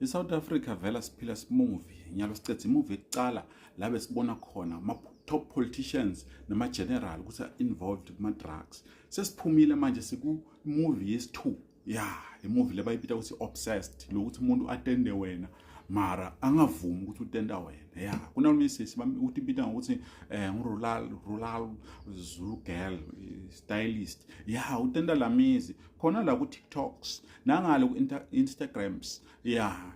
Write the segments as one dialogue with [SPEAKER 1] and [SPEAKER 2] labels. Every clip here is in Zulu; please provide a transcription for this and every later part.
[SPEAKER 1] ISouth Africa vela siphila movie nyalo sicethe movie ekucala la besibona khona ama top politicians nama general ukuthi involved kuma drugs. Sesiphumile manje siku movie yesi2. Imovie lebayibita ukuthi obsessed lokuthi umuntu atende wena mara angavumi ukuthi utenda wena. Kunalumisisi uthi bita ngokuthi rural Zulu girl stylist. Utenda lamizi khona la ku TikToks nangale ku Instagrams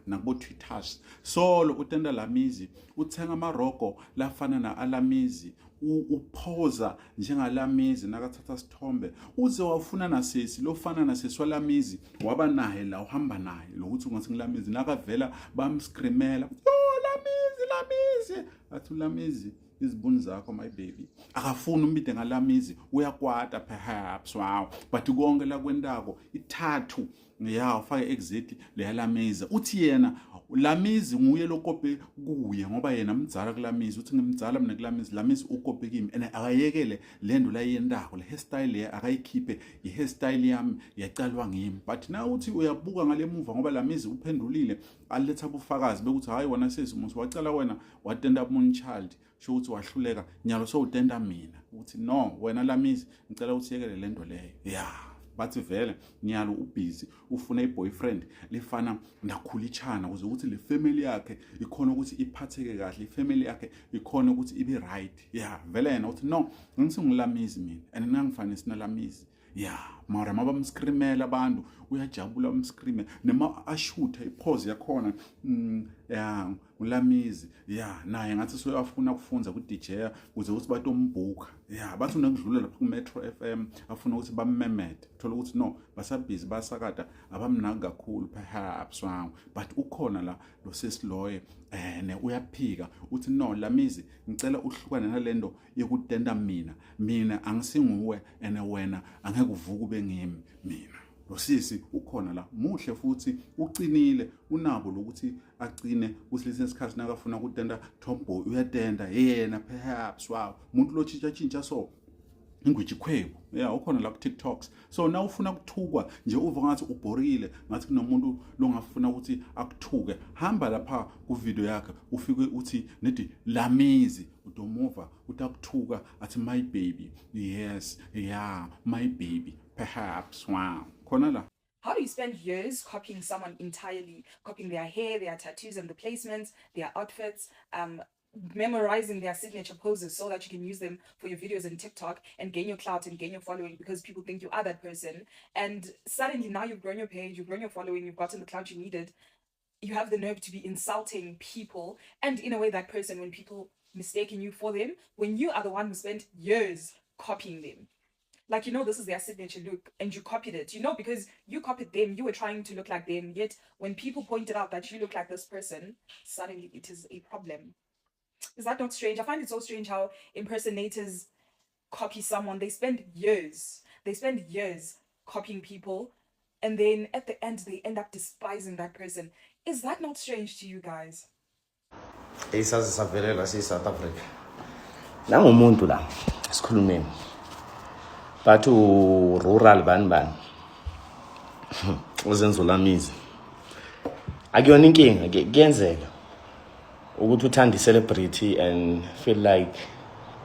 [SPEAKER 1] nakubo Twitters. Solo utenda lamizi uthenga amarogo lafana na alamizi uphoza njengalamizi nakathatha sithombe uze wafuna nasesi lofana nasesi walamizi waba naye la uhamba naye lokuthi ungathi ngilamizi nakavela bamscreamela lamizi athi lamizi izibuni zakho my baby akafuna umbide ngalamizi uyakwata perhaps but konke la kwendako ithathu ufake exactly le lamizi uthi yena lamizi nguye lokope kuye ngoba yena mdzala kulamizi uthi ngimdzala mina kulamizi lamizi ukope kimi and akayekele lendo la yendako le hairstyle le akayikhiphe i hairstyle yami yacalwa ngimi but na uthi uyabuka ngale muva ngoba lamizi uphendulile aletha ubufakazi bekuthi hayi wona sesi umuntu wacala wena watenda umuntu child sho ukuthi wahluleka nyalo so utenda mina uthi no wena lamizi ngicela uthiyekele lento leyo bathi vele nyalo ubusy ufuna iboyfriend lifana nakhulichana ukuze ukuthi le family yakhe ikhona ukuthi iphatheke kahle ifamily yakhe ikhona ukuthi ibe right vele yena uthi no ngingilamizi mina and ngangifana sinalamizi mara mabamscreamela abantu uyajabula umscreame nema ashutha ipose yakhona ulamizi naye ngathi soyafuna kufunza ku DJ ukuze ukuthi batombuka bathi unakudlula lapha ku Metro FM afuna ukuthi bammemede thola ukuthi no basabhizi basakada abamnaki kakhulu perhaps but ukhona la lo sesiloye uyaphika uthi no lamizi ngicela uhlukane nalendo yokutenda mina angisinguwe ene wena angeke uvuke ube ngimi mina lo sisi ukhona la muhle futhi ucinile unabo lokuthi agcine kusilise isikhathi nakafuna ukutenda tomboy uyatenda yena perhaps umuntu lo tshintsha so ingwiji khwebu ukhona la ku TikToks so na ufuna ukuthukwa nje uva ngathi uborile ngathi kunomuntu longafuna ukuthi akuthuke hamba lapha ku video yakhe ufike uthi nethi lamizi udomuva utakuthuka athi my baby yes my baby perhaps khona la.
[SPEAKER 2] How do you spend years copying someone entirely, copying their hair, their tattoos and the placements, their outfits, memorizing their signature poses so that you can use them for your videos and TikTok and gain your clout and gain your following because people think you are that person. And suddenly now you've grown your page, you've grown your following, you've gotten the clout you needed. You have the nerve to be insulting people and in a way that person when people mistaken you for them, when you are the one who spent years copying them. Like, this is their signature look and you copied it, because you copied them, you were trying to look like them. Yet when people pointed out that you look like this person, suddenly it is a problem. Is that not strange? I find it so strange how impersonators copy someone. They spend years copying people. And then at the end, they end up despising that person. Is that not strange to you guys?
[SPEAKER 3] Isazisavelela South Africa. Nangumuntu la, sikhulumeni. But rural ban uzenzulamizi akuyona inkinga kuyenzeka ukuthi uthanda celebrity and feel like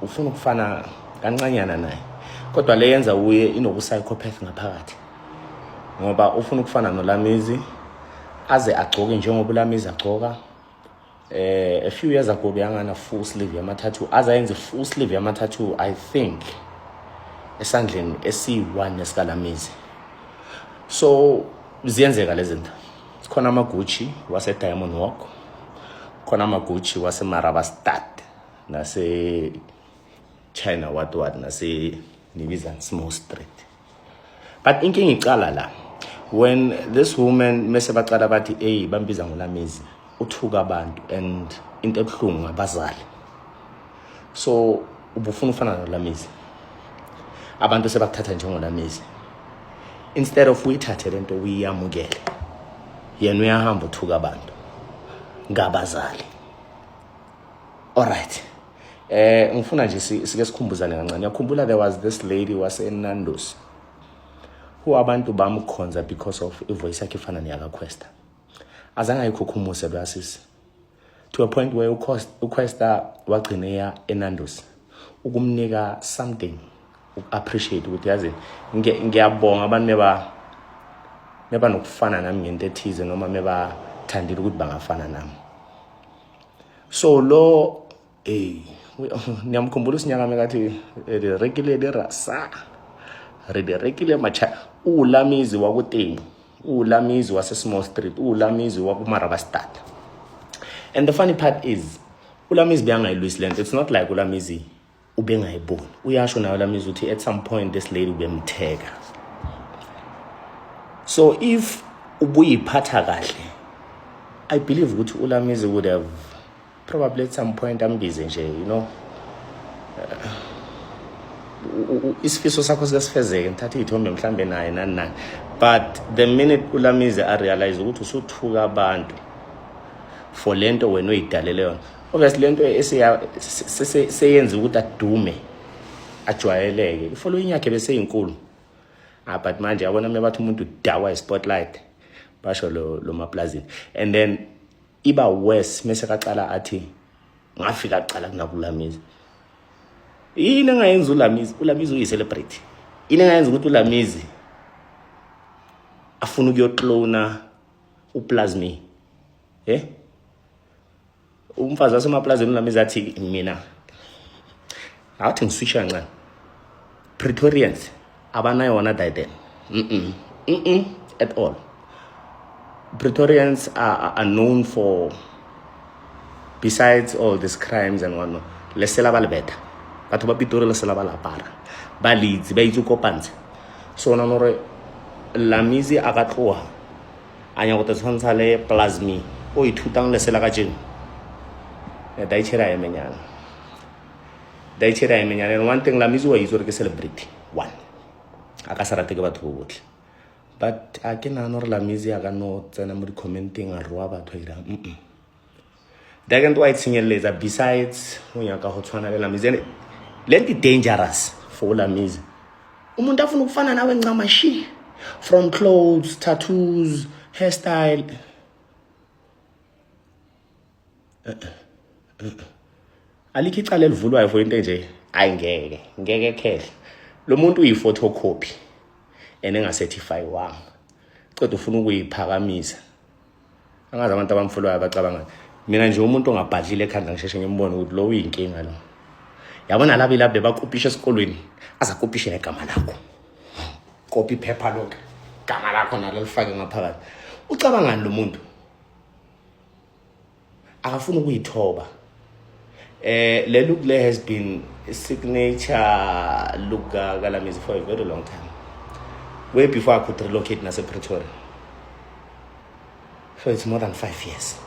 [SPEAKER 3] ufuna ukufana kancanyana naye kodwa le yenza uye inoku-psychopath ngaphakathi ngoba ufuna ukufana nolamizi aze agcoke njengoba ulamizi agcoka a few years ago beyangana full sleeve yama-tattoo aze ayenze full sleeve yama-tattoo I think esandleni esi1 nesikalamizi so ziyenzeka lezi zinto khona amaGucci wase Diamond Walk khona amaGucci wase Marabastad nase China what nase Nibiza Small Street but inkinga icala la when this woman mase baqala bathi bambiza ngolamizi uthuka abantu and into ebuhlungu ngabazali so ubufuna ufana nolamizi abantu sebakuthatha njengolamizi instead of uyithathe lento uyiyamukele yena uyahamba uthuka abantu ngabazali alright ngifuna nje sike sikhumbuzane kancane yakhumbula there was this lady wase Nando's who abantu bamkhonza because of ivoice yakhe ifana neyaka Questa azange ayikhukhumuse lwasisi to a point where uQuesta wagcina eNando's ukumnika something appreciate ukuthi yazi ngiyabonga abantu meba nokufana nami ngento ethize noma meba thandile ukuthi bangafana nami. So lo niyamkhumbula usinyaka mekathi rekile derasa rekile macha uLamizi wakuteni uLamizi wase Small Street uLamizi wakuMarabastad. And the funny part is uLamizi beyangayilwisi lento. It's not like uLamizi ubengayiboni. Uyasho nayo uLamizi uthi at some point this lady ubemtheka. So if ubuyiphatha kahle, I believe ukuthi uLamizi would have probably at some point ambize nje, you know, isifiso sakho sikasifezeke ngithatha izithombe mhlambe naye nani. But the minute uLamizi realize ukuthi usuthuka abantu for lento wena oyidalele yona, obviously lento seyenza ukuthi adume ajwayeleke ifollowing yakhe bese inkulu. But manje yabona mebathi umuntu dawa spotlight basho lo maplazini, and then iba worse mase kaqala athi ngafika qala kunakuLamizi. Yini engayenza uLamizi uyicelebrate? Yini engayenza ukuthi uLamizi afuna ukuyoclona uPlasmi? Umfazi wasemaplazini uLamizi athi mina awuthi ngiswisha kancane. Pretorians abanayo wona diden. At all. Pretorians are known for, besides all these crimes and whatnot, lesela ba lebeta. Batho ba Pitori lesela ba lapara. Ba Leeds ba itse kopantshe. So na nore Lamizi a ka tloha anya go tshwantsha le Plasmi o ithutang lesela ka jeng. Daichera emenyana. And one thing Lamizi wa itse re ke celebrity. One. Aka sa rate ke batho botlhe. But I can honor Lamizi aga no tsena mo commenting a roa batho ira. That can why it's besides when you go to Lamizi, let it dangerous for Lamizi. Umuntu afuna ukufana nawe ncamashi, from clothes, tattoos, hairstyle. Alikhi icala elivulwayo for into nje ngeke khehle. Lo muntu uyi photocopy enengacertify wanga. Cela ufuna ukuyiphakamisa. Angazi abantu abamfollowayo abacabanga. Mina nje umuntu ongabhadlile ekhanda ngisheshe ngimbone ukuthi lo uyinkinga lo. Yabona labi labe bakopisha esikolweni, azakopisha igama lakho. Copy paper lokho. Igama lakho nalo lifake ngaphakathi. Ucabanga ngani lo muntu? Akafuna ukuyithoba. Le look le has been a signature look kaLamizi for a very long time. Way before I could relocate nase Pretoria. So it's more than 5 years.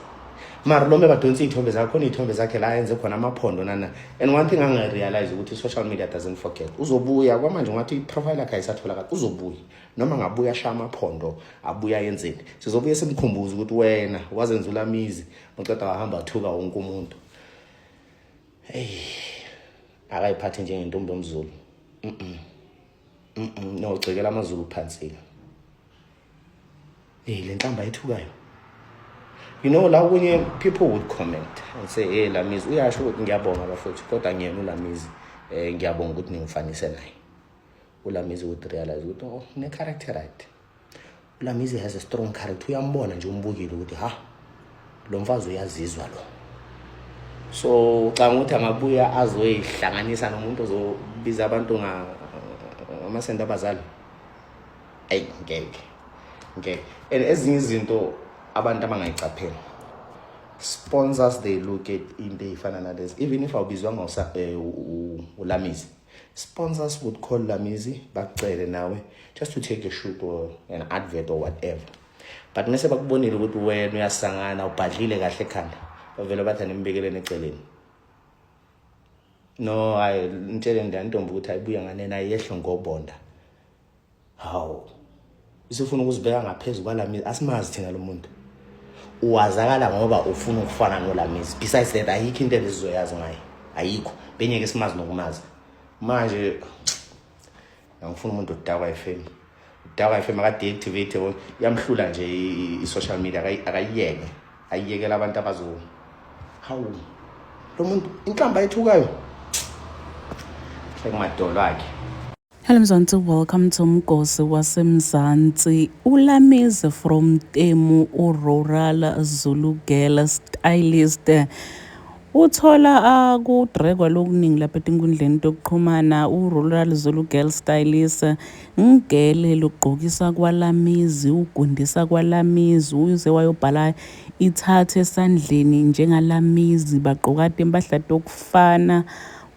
[SPEAKER 3] Mara lo meba donsi ithombe zakho ni ithombe zakhe la yenze khona amaphondo nana. And one thing I realize ukuthi social media doesn't forget. Uzobuya kwamanje ngathi profile yakhe ayisatholakala. Uzobuya noma ngabuya sha amaphondo abuya yenzeni. Sizobuye simkhumbuze ukuthi wena wazenza uLamizi maqeda wahamba thuka wonke umuntu. Akayiphathe njengentombi yomZulu. No, cekela amaZulu phansi. Le nhlamba ethukayo. You know, la when people would comment and say, hey, Lamizi, uyasho ukuthi ngiyabonga bafowethu, kodwa ngiyena uLamizi, ngiyabonga ukuthi ningifanise naye. uLamizi would realize ukuthi oh, ne character right. uLamizi has a strong character. Uyambona nje umbukile ukuthi ha, lo mfazi uyazizwa lo. So xa ngokuthi angabuya azoyihlanganisa nomuntu ozobiza abantu ngamasenda abazali. Ngeke. And ezinye izinto abantu abangayicaphela. Sponsors, they look at into ifana nalezi. Even if awubizwa uLamizi, sponsors would call Lamizi bacele nawe just to take a shoot or an advert or whatever. But mase bakubonile ukuthi wena uyasangana ubhadlile kahle ekhanda. Bavela bathi nimbekele eceleni. No, ngitshele ndantombi ukuthi ayibuya nganena yehlo ngobonda. Hawu. Isifuna ukuzibeka ngaphezulu kwaLamizi, asimazi thina lo muntu. Uwazakala ngoba ufuna ukufana noLamizi. Besides that, ayikho into lezizoyazi ngaye. Ayikho. Benyeke simazi nokumazi. Manje ngifuna umuntu odakwa eFM. Dawg FM aka-deactivate yabo yamhlula nje i-social media akayiyeke ayiyekela abantu abazo hawu lo muntu inhlamba ayithukayo sekumadolo akhe.
[SPEAKER 4] Hello Mzansi, welcome to Mgosi waseMzansi. Ulamizi from Temu, Rural Zulu Girl Stylist. Uthola kudrekwa lokuningi lapha etinkundleni tokuxhumana Rural Zulu Girl Stylist. Ngigele lokugqokisa kwalamizi, ugundisa kwalamizi, uze wayobhala ithathe esandleni njengalamizi, bagqoka impahla tokufana.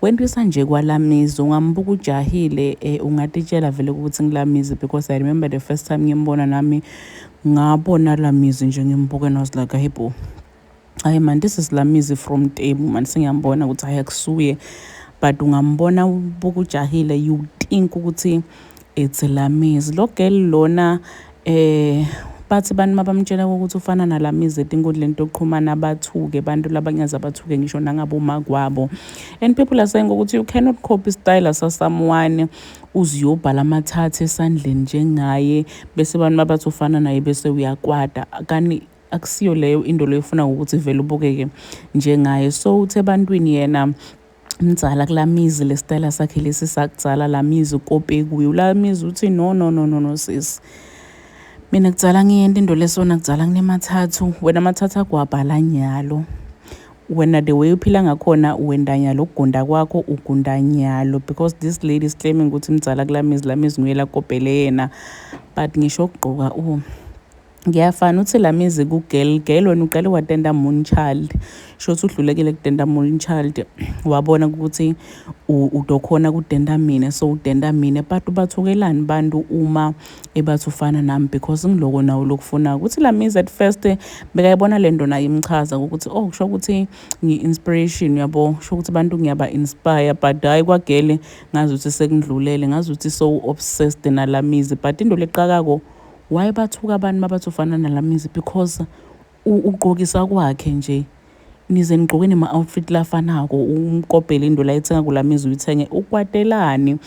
[SPEAKER 4] Wentwisa nje kwalamizi, ungambuka ujahile ungatitshela vele ukuthi ngilamizi, because I remember the first time ngimbona nami ngabona lamizi nje ngimbuka and I was like, hey bo, hayi man, this is lamizi from Temu man, sengiyambona ukuthi ayakusuye, but ungambona ubuka ujahile, you think ukuthi it's lamizi. Lo girl lona bathi abantu mabamtshela ukuthi ufana nalamizi etinkundleni tokuxhumana abathuke, abantu labanyaza abathuke ngisho nangaboma kwabo. And people are saying ukuthi you cannot copy style as someone uziyobhala amathathe esandleni njengaye bese abantu mabathi ufana naye bese uyakwada. Kani akusiyo leyo into leyo ufuna ukuthi vele ubukeke njengaye. So uthe ebantwini yena mdzala kulamizi le style sakhe lesi sakudzala lamizi kope kuyo lamizi uthi no sis, mina kudzala ngiyenta into lesona kudzala kunemathathu, wena amathathu akwabhala nyalo, wena the way uphila ngakhona wenda nyalo, ukugunda kwakho ugunda nyalo, because this lady is claiming ukuthi mdzala kulamizi lamizi nguyela kopele yena, but ngisho ukugqoka ngiyafana uthi lamizi ku-girl wena uqale watenda moonchild, shothi udlulekile kutenda moonchild, wabona ukuthi udokhona kutenda mina, so utenda mina, but ubathukelani bantu uma ebathi ufana nami, because ngiloko nawo lokufuna ukuthi lamizi at first bekayibona lento naye imchaza ukuthi kusho ukuthi ngi-inspiration yabo, sho ukuthi abantu ngiyaba-inspire, but hayi kwagele ngazi ukuthi sekundlulele, ngazi ukuthi so obsessed nalamizi. But into leqakako why bathuka abantu mabathi ufana nalamizi, because ugqokisa kwakhe nje, nize nigqoke nema-outfit lafanako, umkopele into la ithenga kulamizi uyithenge ukwatelani.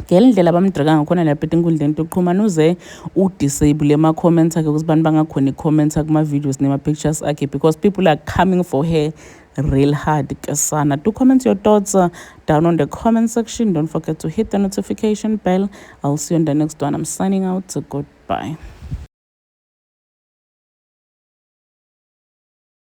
[SPEAKER 4] Ngendlela bamdraga ngakhona lapha etinkundleni tokuxhumana uze udisable ama-comments akhe ukuthi abantu bangakhona i-commenta kuma-videos nema-pictures akhe, because people are coming for her real hard kasana. Do comment your thoughts down on the comment section. Don't forget to hit the notification bell. I'll see you on the next one. I'm signing out. Goodbye.